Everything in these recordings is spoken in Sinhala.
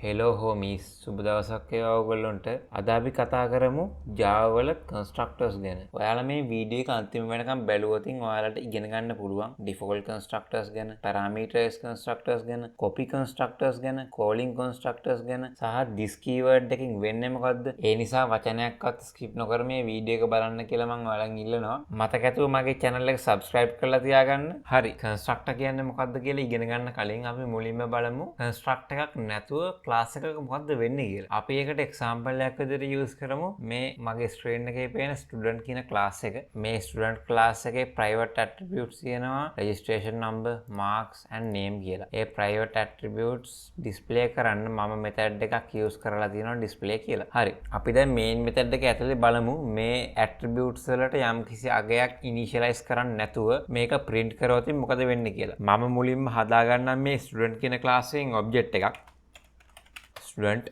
හෙලෝ හෝමිස් සුබ දවසක් වේවා ඔයගොල්ලන්ට. අද අපි කතා කරමු Java වල constructors ගැන. ඔයාලා මේ වීඩියෝ එක අන්තිම වෙනකම් බැලුවොත් ඔයාලට ඉගෙන ගන්න පුළුවන් default constructors ගැන, parameterized constructors ගැන, copy constructors ගැන, calling constructors ගැන සහ this keyword එකකින් වෙන්නේ මොකද්ද? ඒ නිසා වචනයක්වත් skip නොකර මේ වීඩියෝ එක බලන්න කියලා මම ඔයාලන් ඉල්ලනවා. මතක ඇතුව මගේ channel එක subscribe කරලා තියාගන්න. හරි, constructor කියන්නේ මොකද්ද කියලා ඉගෙන ගන්න කලින් අපි මුලින්ම බලමු constructor එකක් නැතුව class එකක මොකද්ද වෙන්නේ කියලා. අපි ඒකට example එකක් විදිහට use කරමු. මේ මගේ screen එකේ පේන student කියන class එක. මේ student class එකේ private attributes තියෙනවා registration number, marks and name කියලා. ඒ private attributes display කරන්න මම method එකක් use කරලා තියෙනවා display කියලා. හරි. අපි දැන් main method එක ඇතුලේ බලමු මේ attributes වලට යම්කිසි අගයක් initialize කරන්න නැතුව මේක print කරොත් මොකද වෙන්නේ කියලා. මම මුලින්ම හදාගන්නම් මේ student කියන class එකෙන් object එකක්. student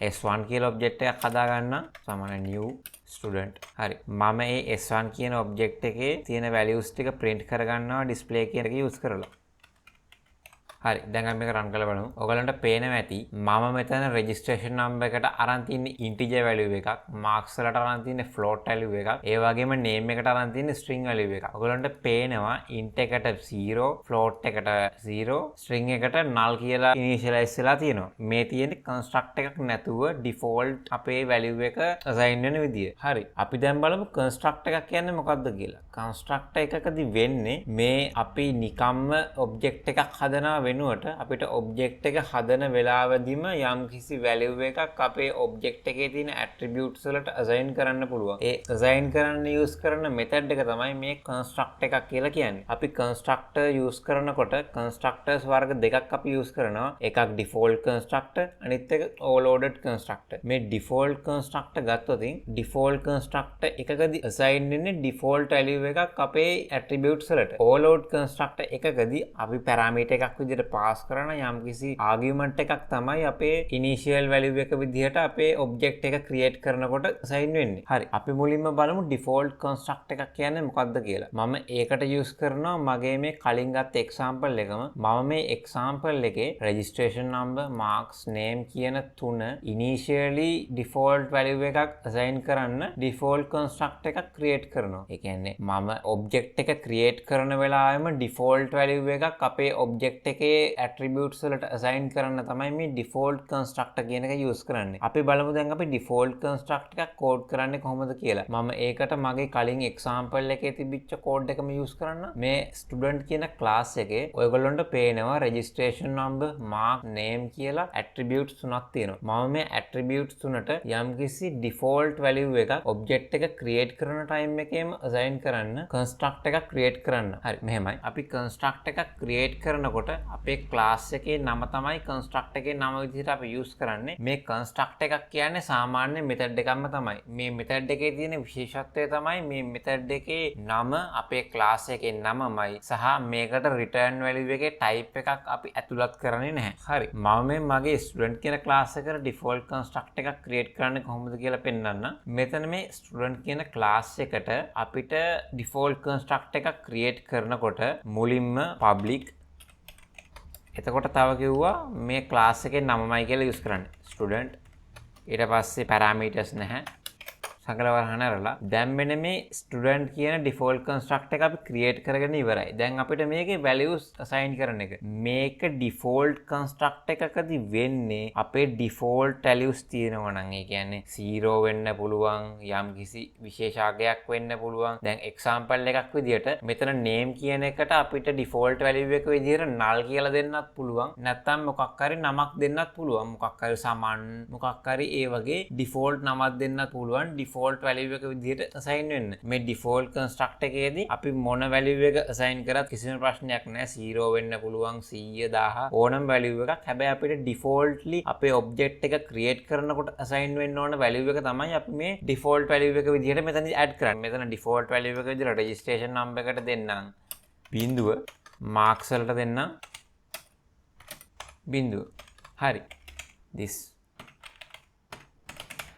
S1 කියලා object එකක් හදාගන්න. සමාන new student. හරි. මම මේ S1 කියන object එකේ තියෙන values ටික print කරගන්නවා display කියන එක use කරලා. හරි, දැන් අපි මේක run කරලා බලමු. ඔයගලන්ට පේනවා ඇති මම මෙතන registration number එකට අරන් තියෙන integer value එකක්, marks වලට අරන් තියෙන float value එකක්, ඒ වගේම name එකට අරන් තියෙන string value එකක්. ඔයගලන්ට පේනවා int එකට 0, float එකට 0, string එකට null කියලා initialize වෙලා තියෙනවා. මේ තියෙන්නේ construct එකක් නැතුව default අපේ value එක assign වෙන විදිය. හරි, අපි දැන් බලමු construct එකක් කියන්නේ මොකක්ද කියලා. construct එකකදී වෙන්නේ මේ අපි නිකම්ම object එකක් හදනවා වෙනුවට අපිට object එක හදන වෙලාවෙදිම යම්කිසි value එකක් අපේ object එකේ තියෙන attributes වලට assign කරන්න පුළුවන්. ඒ assign කරන්න use කරන method එක තමයි මේ construct එකක් කියලා කියන්නේ. අපි constructor use කරනකොට constructors වර්ග දෙකක් අපි use කරනවා. එකක් default constructor, අනිත් එක overloaded constructor. මේ default constructor ගත්තොත් default constructor එකකදී assign වෙන්නේ default value එකක් අපේ attributes වලට. overload constructor එකකදී අපි parameter එකක් විදිහට pass කරන යම්කිසි argument එකක් තමයි අපේ initial value එක විදිහට අපේ object එක create කරනකොට assign වෙන්නේ. හරි, අපි මුලින්ම බලමු default construct එකක් කියන්නේ මොකක්ද කියලා. මම ඒකට use කරනවා මගේ මේ කලින් ගත්ත example එකම. මම මේ example එකේ registration number, marks, name කියන තුන initially default value එකක් assign කරන්න default construct එකක් create කරනවා. ඒ කියන්නේ මම object එක create කරන වෙලාවෙම default value එකක් අපේ object එකේ attributes වලට assign කරන්න තමයි මේ default constructor කියන එක use කරන්නේ. අපි බලමු දැන් අපි default constructor එකක් code කරන්නේ කොහොමද කියලා. මම ඒකට මගේ කලින් example එකේ තිබිච්ච code එකම use කරන්න. මේ student කියන class එකේ ඔයගොල්ලන්ට පේනවා registration number, mark, name කියලා attributes තුනක් තියෙනවා. මම මේ attributes තුනට යම්කිසි default value එකක් object එක create කරන time එකේම assign කරන්න construct එකක් create කරන්න. හරි, මෙහෙමයි. අපි construct එකක් create කරනකොට අපේ class එකේ නම තමයි construct එකේ නම විදිහට අපි use කරන්නේ. මේ construct එකක් කියන්නේ සාමාන්‍ය method එකක්ම තමයි. මේ method එකේ තියෙන විශේෂත්වය තමයි මේ method එකේ නම අපේ class එකේ නමමයි සහ මේකට return value එකේ type එකක් අපි ඇතුළත් කරන්නේ නැහැ. හරි, මම මේ මගේ student කියන class එකට default construct එකක් create කරන්නේ කොහොමද කියලා පෙන්නන්න. මෙතන මේ student කියන class එකට අපිට default construct එකක් create කරනකොට මුලින්ම public, එතකොට තව කිව්වා මේ class එකේ නමමයි කියලා use කරන්න student. ඊට පස්සේ parameters නැහැ. සකල වරහන අරලා දැන් මෙන්න මේ student කියන default construct එක අපි create කරගෙන ඉවරයි. දැන් අපිට මේකේ values assign කරන එක. මේක default construct එකකදී වෙන්නේ අපේ default values තියෙනවා නම් ඒ කියන්නේ 0 වෙන්න පුළුවන්, යම්කිසි විශේෂාගයක් වෙන්න පුළුවන්. දැන් example එකක් විදිහට මෙතන name කියන එකට අපිට default value එක විදිහට null කියලා දෙන්නත් පුළුවන්. නැත්නම් මොකක් හරි නමක් දෙන්නත් පුළුවන්. මොකක් හරි සමන්, මොකක් හරි ඒ වගේ default නමක් දෙන්නත් පුළුවන්. default value එක විදිහට assign වෙන්න. මේ default construct එකේදී අපි මොන value එක assign කරත් කිසිම ප්‍රශ්නයක් නැහැ. 0 වෙන්න පුළුවන්, 100, 1000 ඕනම value එකක්. හැබැයි අපිට defaultly අපේ object එක create කරනකොට assign වෙන්න ඕන value එක තමයි අපි මේ default value එක විදිහට මෙතනදී add කරන්නේ. මෙතන default value එක විදිහට registration number එකට දෙන්නම් බිඳුව, marks වලට දෙන්නම් බිඳුව. හරි, this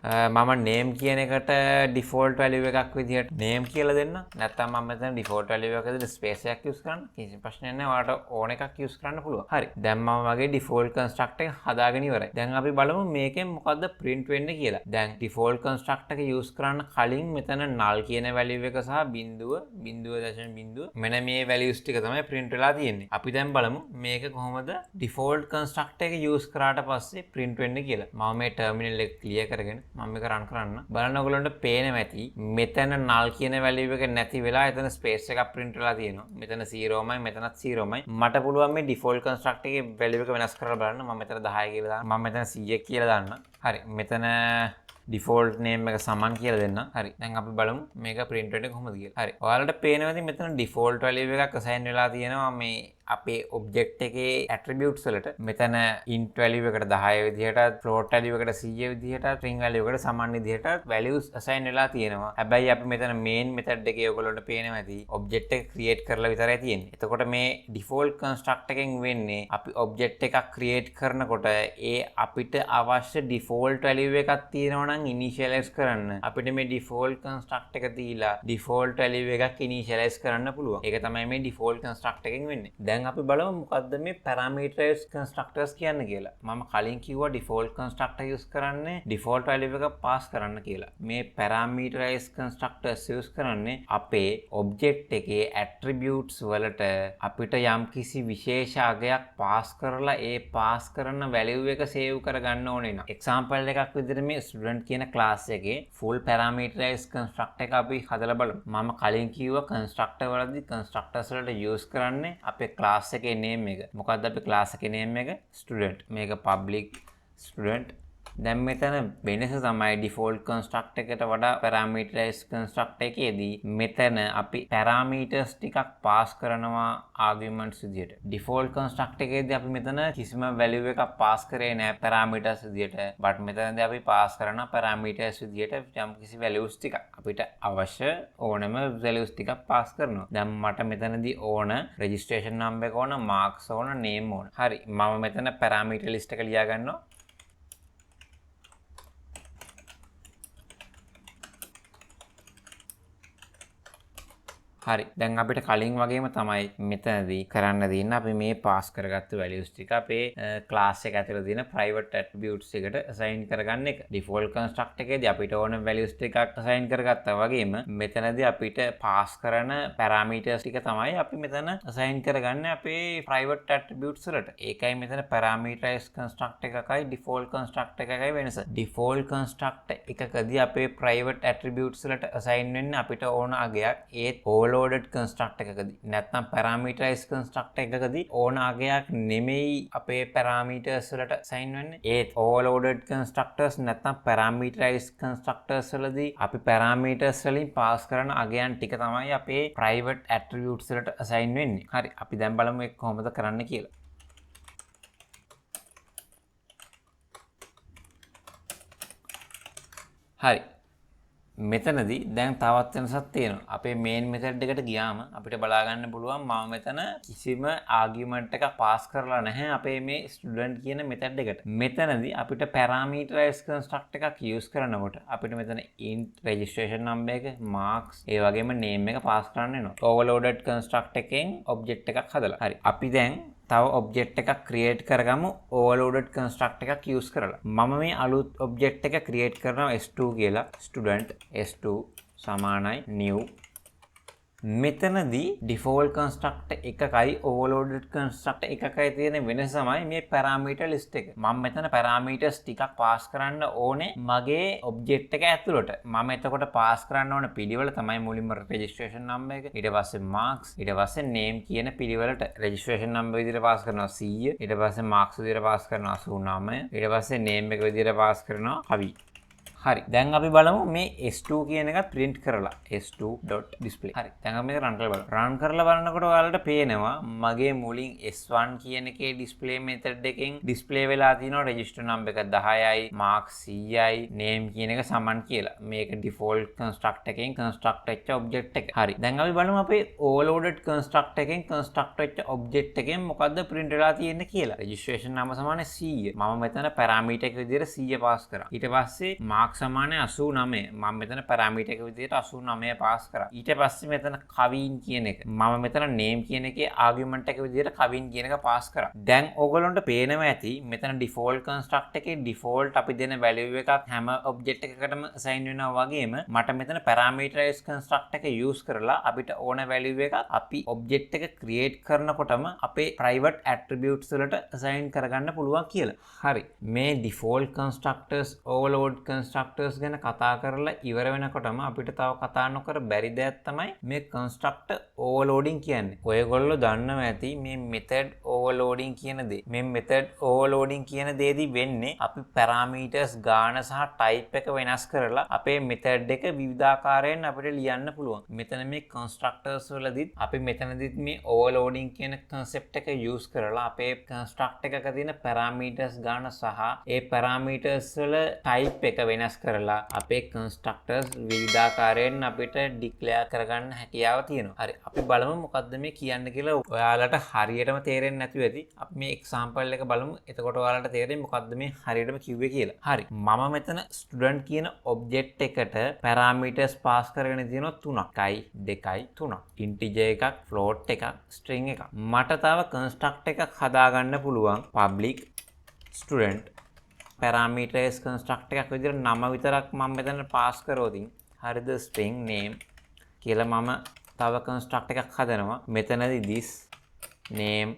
මම name කියන එකට default value එකක් විදිහට name කියලා දෙන්න. නැත්නම් මම මෙතන default value එකක විදිහට space එකක් use කරන්න. කිසි ප්‍රශ්නයක් නැහැ. ඔයාලට ඕන එකක් use කරන්න පුළුවන්. හරි. දැන් මම වගේ default constructor එක හදාගෙන ඉවරයි. දැන් අපි බලමු මේකෙන් මොකද්ද print වෙන්නේ කියලා. දැන් default constructor එක use කරන්න කලින් මෙතන null කියන value එක සහ බිඳුව 0.0 මෙන්න මේ values ටික තමයි print වෙලා තියෙන්නේ. අපි දැන් බලමු මේක කොහොමද default constructor එක use කරාට පස්සේ print වෙන්නේ කියලා. මම මේ terminal එක clear කරගෙන මම මේක run කරන්න. බලන්න ඔයගොල්ලන්ට පේනවා ඇති මෙතන null කියන value එක නැති වෙලා එතන space එකක් print වෙලා තියෙනවා. මෙතන 0මයි මෙතනත් 0මයි. මට පුළුවන් මේ default constructor එකේ value එක වෙනස් කරලා බලන්න. මම මෙතන 10 කියලා දාන්න. මම මෙතන 100 කියලා දාන්න. හරි. මෙතන default name එක සමන් කියලා දෙන්න. හරි. දැන් අපි බලමු මේක print වෙන්නේ කොහොමද කියලා. හරි. ඔයාලට පේනවා ඉතින් මෙතන default value එකක් assign වෙලා තියෙනවා මේ අපේ object එකේ attributes වලට. මෙතන int value එකට 10 විදිහට, float value එකට 100 විදිහට, string value එකට සමාන විදිහට values assign වෙලා තියෙනවා. හැබැයි අපි මෙතන main method එකේ ඔයගොල්ලන්ට පේනවා ඇති object එක create කරලා විතරයි තියෙන්නේ. එතකොට මේ default construct එකෙන් වෙන්නේ අපි object එකක් create කරනකොට ඒ අපිට අවශ්‍ය default value එකක් තියෙනවා නම් initialize කරන්න අපිට මේ default construct එක දීලා default value එකක් initialize කරන්න පුළුවන්. ඒක තමයි මේ default construct එකෙන් වෙන්නේ. දැන් අපි බලමු මොකද්ද මේ parameterized constructors කියන්නේ කියලා. මම කලින් කිව්වා default constructor use කරන්නේ default value එක pass කරන්න කියලා. මේ parameterized constructors use කරන්නේ අපේ object එකේ attributes වලට අපිට යම්කිසි විශේෂ අගයක් pass කරලා ඒ pass කරන value එක save කරගන්න ඕනේ නේ. example එකක් විදිහට මේ student කියන class එකේ full parameterized constructor එක අපි හදලා බලමු. මම කලින් කිව්වා constructor වලදී constructors වලට use කරන්නේ අපේ class එකේ name එක. මොකක්ද අපේ class එකේ name එක? student. මේක public student. දැන් මෙතන වෙනස තමයි default constructor එකට වඩා parameterized constructor එකේදී මෙතන අපි parameters ටිකක් pass කරනවා arguments විදියට. default constructor එකේදී අපි මෙතන කිසිම value එකක් pass කරේ නැහැ parameters විදියට. but මෙතනදී අපි pass කරන parameters විදියට යම් කිසි values ටිකක් අපිට අවශ්‍ය ඕනම values ටිකක් pass කරනවා. දැන් මට මෙතනදී ඕන registration number එක ඕන, marks ඕන, name ඕන. හරි. මම මෙතන parameter list එක ලියා ගන්නවා. හරි. දැන් අපිට කලින් වගේම තමයි මෙතනදී කරන්න දෙන්නේ අපි මේ pass කරගත්තු values ටික අපේ class එක ඇතුළේ තියෙන private attributes එකට assign කරගන්න එක. default construct එකේදී අපිට ඕන values ටිකක් assign කරගත්තා වගේම මෙතනදී අපිට pass කරන parameters ටික තමයි අපි මෙතන assign කරගන්නේ අපේ private attributes වලට. ඒකයි මෙතන parameterized construct එකකයි default construct එකකයි වෙනස. default construct එකකදී අපේ private attributes වලට assign වෙන්නේ අපිට ඕන අගයක්. ඒත් overloaded construct එකකදී නැත්නම් parameterized construct එකකදී ඕන අගයක් නෙමෙයි අපේ parameters වලට assign වෙන්නේ. ඒත් overloaded constructors නැත්නම් parameterized constructors වලදී අපි parameters වලින් pass කරන අගයන් ටික තමයි අපේ private attributes වලට assign වෙන්නේ. හරි. අපි දැන් බලමු ඒක කොහොමද කරන්න කියලා. හරි. මෙතනදී දැන් තවත් වෙනසක් තියෙනවා. අපේ main method එකට ගියාම අපිට බලා ගන්න පුළුවන් මම මෙතන කිසිම argument එකක් pass කරලා නැහැ අපේ මේ student කියන method එකට. මෙතනදී අපිට parameterized construct එකක් use කරනකොට අපිට මෙතන int registration number එක, marks, ඒ වගේම name එක pass කරන්න වෙනවා. overloaded construct එකෙන් object එකක් හදලා. හරි. අපි දැන් තව object එකක් create කරගමු overloaded construct එකක් use කරලා. මම මේ අලුත් object එක create කරනවා S2 කියලා. student S2 සමානයි new. මෙතනදී default constructor එකකයි overloaded constructor එකකයි තියෙන වෙනස තමයි මේ parameter list එක. මම මෙතන parameters ටිකක් pass කරන්න ඕනේ මගේ object එක ඇතුළට. මම එතකොට pass කරන්න ඕන පිළිවෙල තමයි මුලින්ම registration number එක, ඊට පස්සේ marks, ඊට පස්සේ name කියන පිළිවෙලට registration number විදිහට pass කරනවා 100, ඊට පස්සේ marks විදිහට pass කරනවා 89, ඊට පස්සේ name එක විදිහට pass කරනවා කවි. හරි. දැන් අපි බලමු මේ S2 කියන එකත් print කරලා. S2.display. හරි. දැන් අපි මේක run කරලා බලමු. run කරලා බලනකොට ඔයාලට පේනවා මගේ මුලින් S1 කියන එකේ display method එකෙන් display වෙලා තියෙනවා register number එක 10යි, marks 100යි, name කියන එක සමාන කියලා. මේක default construct එකෙන් construct වෙච්ච object එක. හරි. දැන් අපි බලමු අපේ overloaded construct එකෙන් construct වෙච්ච object එකෙන් මොකද්ද print වෙලා තියෙන්නේ කියලා. registration number සමාන 100. මම මෙතන parameter එක විදිහට 100 pass කරා. ඊට පස්සේ marks mark සමානයි 89. මම මෙතන parameter එක විදිහට 89 පාස් කරා. ඊට පස්සේ මෙතන කවීන් කියන එක. මම මෙතන name කියන එකේ argument එක විදිහට කවීන් කියන එක පාස් කරා. දැන් ඕගොල්ලන්ට පේනවා ඇති මෙතන default construct එකේ default අපි දෙන value එකක් හැම object එකකටම assign වෙනවා වගේම මට මෙතන parameterized construct එක use කරලා අපිට ඕන value එකක් අපි object එක create කරනකොටම අපේ private attributes වලට assign කරගන්න පුළුවන් කියලා. හරි. මේ default constructors overload constructors ගැන කතා කරලා ඉවර වෙනකොටම අපිට තව කතා නොකර බැරි දෙයක් තමයි මේ constructor overloading කියන්නේ. ඔයගොල්ලෝ දන්නවා ඇති මේ method overloading කියන දේ. මේ method overloading කියන දේදී වෙන්නේ අපි parameters ගාන සහ type එක වෙනස් කරලා අපේ method එක විවිධාකාරයෙන් අපිට ලියන්න පුළුවන්. මෙතන මේ constructors වලදීත් අපි මෙතනදීත් මේ overloading කියන concept එක use කරලා අපේ construct එකක තියෙන parameters ගාන සහ ඒ parameters වල type එක වෙනස් කරලා අපේ constructors විවිධාකාරයෙන් අපිට declare කරගන්න හැකියාව තියෙනවා. හරි. අපි බලමු මොකද්ද මේ කියන්නේ කියලා. ඔයාලට හරියටම තේරෙන්නේ නැතුව ඇති. අපි මේ example එක බලමු. එතකොට ඔයාලට තේරෙන්නේ මොකද්ද මේ හරියටම කිව්වේ කියලා. හරි. මම මෙතන student කියන object එකට parameters pass කරගෙන තියෙනවා 3යි 2යි 3ක්. integer එකක්, float එකක්, string එකක්. මට තව construct එකක් හදාගන්න පුළුවන් public student parameterized construct එකක් විදිහට නම විතරක් මම මෙතන pass කරෝදින්. හරිද? string name කියලා මම තව construct එකක් හදනවා. මෙතනදී this name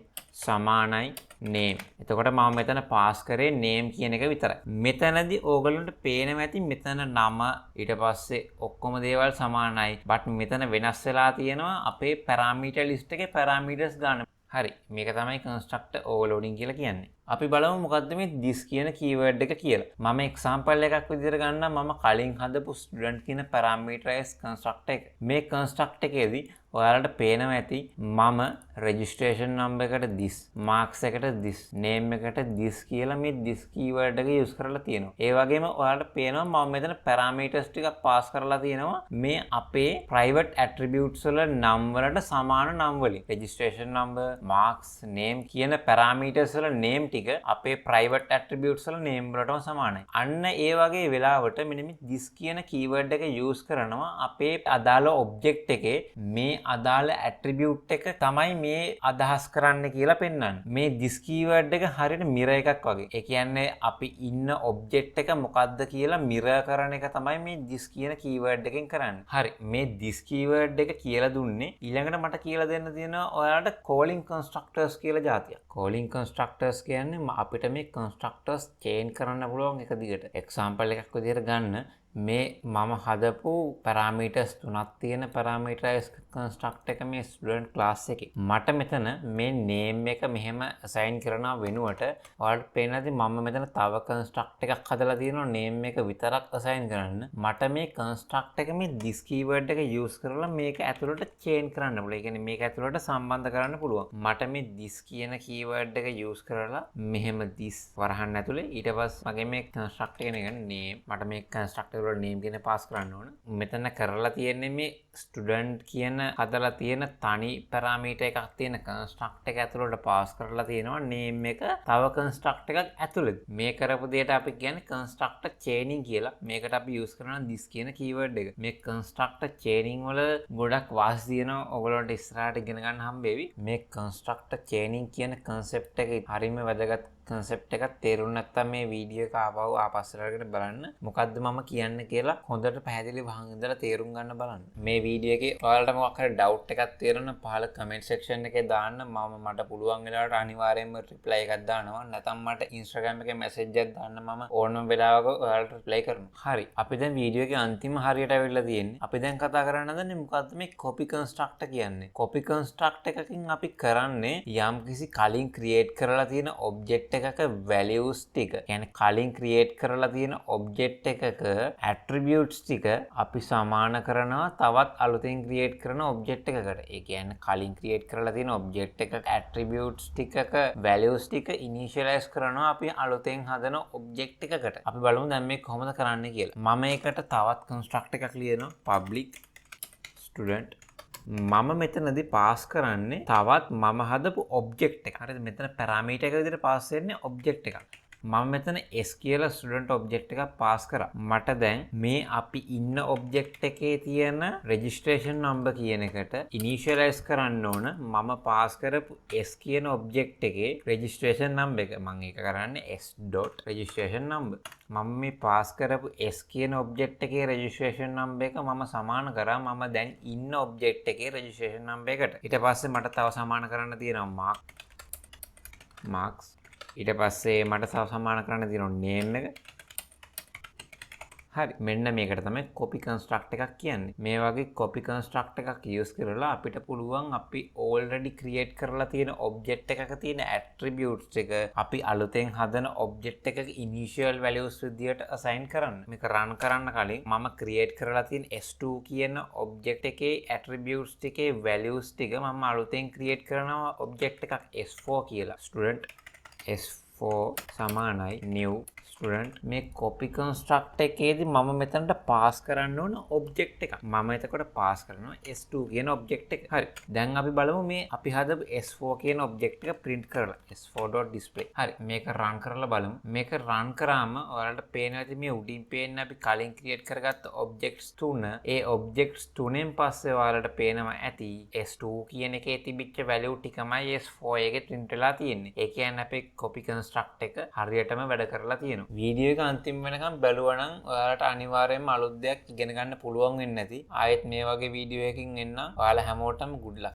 සමානයි name. එතකොට මම මෙතන pass කරේ name කියන එක විතරයි. මෙතනදී ඕගොල්ලන්ට පේනවා ඇති මෙතන නම ඊට පස්සේ ඔක්කොම දේවල් සමානයි. but මෙතන වෙනස් වෙලා තියෙනවා අපේ parameter list එකේ parameters ගන්න. හරි. මේක තමයි constructor overloading කියලා කියන්නේ. අපි බලමු මොකද්ද මේ this කියන keyword එක කියලා. මම example එකක් විදිහට ගන්නම්. මම කලින් හදපු student කියන parameterized constructor එක. මේ construct එකේදී ඔයාලට පේනවා ඇති මම registration number එකට this, marks එකට this, name එකට this කියලා මේ this keyword එක use කරලා තියෙනවා. ඒ වගේම ඔයාලට පේනවා මම මෙතන parameters ටිකක් pass කරලා තියෙනවා මේ අපේ private attributes වල නම් වලට සමාන නම් වලින්. registration number, marks, name කියන parameters වල name ටික අපේ private attributes වල name වලටම සමානයි. අන්න ඒ වගේ වෙලාවට මෙන්න මේ this කියන keyword එක use කරනවා අපේ අදාළ object එකේ මේ අදාළ attribute එක තමයි මේ අදහස් කරන්න කියලා පෙන්වන්නේ. මේ this keyword එක හරියට mirror එකක් වගේ. ඒ කියන්නේ අපි ඉන්න object එක මොකද්ද කියලා mirror කරන එක තමයි මේ this කියන keyword එකෙන් කරන්නේ. හරි. මේ this keyword එක කියලා දුන්නේ ඊළඟට මට කියලා දෙන්න තියෙනවා ඔයාලට calling constructors කියලා જાතියක්. calling constructors කියන්නේ අපිට මේ constructors chain කරන්න පුළුවන් එක දිගට. example එකක් විදිහට ගන්න මේ මම හදපු parameters තුනක් තියෙන parameterized construct එක මේ student class එකේ. මට මෙතන මේ name එක මෙහෙම assign කරනවා වෙනුවට ඔයාලට පේනවාද මම මෙතන තව construct එකක් හදලා තියෙනවා name එක විතරක් assign කරන්න. මට මේ construct එක මේ this keyword එක use කරලා මේක ඇතුළට chain කරන්න පුළුවන්. ඒ කියන්නේ මේක ඇතුළට සම්බන්ධ කරන්න පුළුවන්. මට මේ this කියන keyword එක use කරලා මෙහෙම this වරහන් ඇතුලේ ඊට පස්සේ මගේ මේ construct එක name මට මේ construct name කියන pass කරන්න ඕන. මෙතන කරලා තියෙන්නේ මේ student කියන හදලා තියෙන තනි parameter එකක් තියෙන construct එක ඇතුළට pass කරලා තියෙනවා name එක තව construct එකක් ඇතුළේ. මේ කරපු දෙයට අපි කියන්නේ constructor chaining කියලා. මේකට අපි use කරනවා this කියන keyword එක. මේ constructor chaining වල ගොඩක් වාසි තියෙනවා. ඔයගොල්ලන්ට ඉස්සරහට ඉගෙන ගන්න හම්බෙවි. මේ constructor chaining කියන concept එක හරියම වැදගත් concept එකක්. තේරුම් නැත්නම් මේ වීඩියෝ එක ආපහු ආපස්සට අරගෙන බලන්න. මොකද්ද මම කියන්නේ කියලා හොඳට පැහැදිලි වහන් ඉඳලා තේරුම් ගන්න බලන්න. මේ වීඩියෝ එකේ ඔයාලට මොකක් හරි doubt එකක් තියෙනවා පහළ comment section එකේ දාන්න. මට පුළුවන් වෙලාවට අනිවාර්යයෙන්ම reply එකක් දානවා. නැත්නම් මට Instagram එකේ message එකක් දාන්න. මම ඕනම වෙලාවක ඔයාලට reply කරනවා. හරි. අපි දැන් වීඩියෝ එකේ අන්තිම හරියට අවිල්ලා තියෙන්නේ. අපි දැන් කතා කරන්න හදන්නේ මොකද්ද මේ copy constructor කියන්නේ. copy constructor එකකින් අපි කරන්නේ යම්කිසි කලින් create කරලා තියෙන object එකක values ටික කියන්නේ කලින් create කරලා තියෙන object එකක attributes ටික අපි සමාන කරනවා තවත් අලුතෙන් create කරන object එකකට. ඒ කියන්නේ කලින් create කරලා තියෙන object එකක attributes ටිකක values ටික initialize කරනවා අපි අලුතෙන් හදන object එකකට. අපි බලමු දැන් මේක කොහොමද කරන්න කියලා. මම ඒකට තවත් construct එකක් ලියනවා public student. මම මෙතනදී pass කරන්නේ තවත් මම හදපු object එක. හරිද? මෙතන parameter එක විදිහට pass වෙන්නේ object එකක්. මම මෙතන S කියලා ස්ටුඩන්ට් ඔබ්ජෙක්ට් එකක් පාස් කරා. මට දැන් මේ අපි ඉන්න ඔබ්ජෙක්ට් එකේ තියෙන රෙජිස්ට්‍රේෂන් නම්බර් කියන එකට ඉනිෂියලයිස් කරන්න ඕන මම පාස් කරපු S කියන ඔබ්ජෙක්ට් එකේ රෙජිස්ට්‍රේෂන් නම්බර් එක. මම ඒක කරන්නේ s.registration number. මම මේ පාස් කරපු S කියන ඔබ්ජෙක්ට් එකේ රෙජිස්ට්‍රේෂන් නම්බර් එක මම සමාන කරා මම දැන් ඉන්න ඔබ්ජෙක්ට් එකේ රෙජිස්ට්‍රේෂන් නම්බර් එකට. ඊට පස්සේ මට තව සමාන කරන්න තියෙනවා marks. ඊට පස්සේ මට තව සමාන කරන්න තියෙනවා name එක. හරි, මෙන්න මේකට තමයි copy construct එකක් කියන්නේ. මේ වගේ copy construct එකක් use කරලා අපිට පුළුවන් අපි already create කරලා තියෙන object එකක තියෙන attributes එක අපි අලුතෙන් හදන object එකක initial values විදියට assign කරන්න. මේක run කරන්න කලින් මම create කරලා තියෙන S2 කියන object එකේ attributes ටිකේ values ටික මම අලුතෙන් create කරනවා object එකක් S4 කියලා. student S4 සමානයි new student. මේ copy construct එකේදී මම මෙතනට පාස් කරන්න ඕන object එකක්. මම එතකොට පාස් කරනවා S2 කියන object එක. හරි. දැන් අපි බලමු මේ අපි හදපු S4 කියන object එක print කරලා s4.display. හරි. මේක run කරලා බලමු. මේක run කරාම ඔයාලට පේනවා ඇති මේ උඩින් පේන අපි කලින් create කරගත්ත objects තුන. ඒ objects තුනෙන් පස්සේ ඔයාලට පේනවා ඇති S2 කියන එකේ තිබිච්ච value ටිකමයි S4 එකේ print වෙලා තියෙන්නේ. ඒ කියන්නේ අපේ copy construct එක හරියටම වැඩ කරලා තියෙනවා. වීඩියෝ එක අන්තිම වෙනකම් බැලුවා නම් ඔයාලට අනිවාර්යයෙන්ම අලුත් දෙයක් ඉගෙන ගන්න පුළුවන් වෙන්නේ නැති. ආයෙත් මේ වගේ වීඩියෝ එකකින් එන්න ඔයාලා හැමෝටම good luck.